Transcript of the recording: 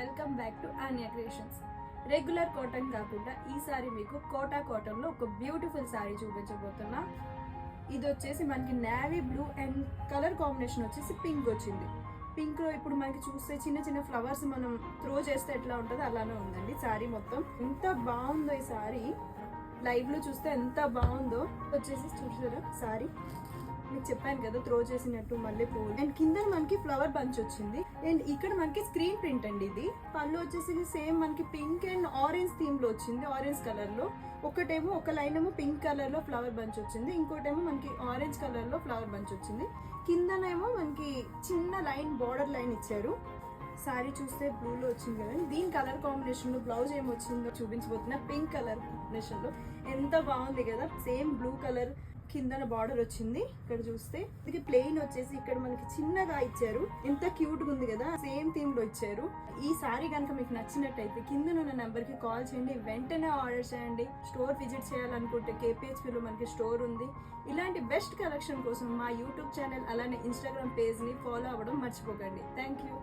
Welcome back to ఆన్యా creations. Regular cotton కాకుండా ఈసారి మీకు కోటా కాటన్లో ఒక బ్యూటిఫుల్ శారీ చూపించబోతున్నా. ఇది వచ్చేసి మనకి navy blue and colour combination వచ్చేసి పింక్ వచ్చింది. పింక్ లో ఇప్పుడు మనకి చూస్తే చిన్న చిన్న ఫ్లవర్స్ మనం త్రో చేస్తే ఎట్లా ఉంటుందో అలానే ఉందండి శారీ మొత్తం. ఎంత బాగుందో ఈ శారీ, లైవ్ లో చూస్తే ఎంత బాగుందో. వచ్చేసి చూసారా శారీ, మీకు చెప్పాను కదా త్రో చేసినట్టు మళ్ళీ పూలు అండ్ కింద మనకి ఫ్లవర్ బంచ్ వచ్చింది. అండ్ ఇక్కడ మనకి స్క్రీన్ ప్రింట్ అండి. ఇది పళ్ళు వచ్చేసి సేమ్ మనకి పింక్ అండ్ ఆరెంజ్ థీమ్ లో వచ్చింది, ఆరెంజ్ కలర్ లో. ఒకటేమో ఒక లైన్ ఏమో పింక్ కలర్ లో ఫ్లవర్ బంచ్ వచ్చింది, ఇంకోటేమో మనకి ఆరెంజ్ కలర్ లో ఫ్లవర్ బంచ్ వచ్చింది. కిందనేమో మనకి చిన్న లైన్ బార్డర్ లైన్ ఇచ్చారు. సారీ చూస్తే బ్లూలో వచ్చింది కదా, దీని కలర్ కాంబినేషన్ లో బ్లౌజ్ ఏమి వచ్చిందో చూపించబోతున్నా. పింక్ కలర్ కాంబినేషన్ లో ఎంత బాగుంది కదా, సేమ్ బ్లూ కలర్ కిందన బార్డర్ వచ్చింది. ఇక్కడ చూస్తే ఇది ప్లెయిన్ వచ్చేసి ఇక్కడ మనకి చిన్నగా ఇచ్చారు. ఎంత క్యూట్ గా ఉంది కదా, సేమ్ థీమ్ లో ఇచ్చారు. ఈ సారీ కనుక మీకు నచ్చినట్టయితే కింద ఉన్న నెంబర్ కి కాల్ చేయండి, వెంటనే ఆర్డర్ చేయండి. స్టోర్ విజిట్ చేయాలనుకుంటే KPHP లో మనకి స్టోర్ ఉంది. ఇలాంటి బెస్ట్ కలెక్షన్ కోసం మా యూట్యూబ్ ఛానల్ అలానే ఇన్స్టాగ్రామ్ పేజ్ ని ఫాలో అవ్వడం మర్చిపోకండి. Thank you.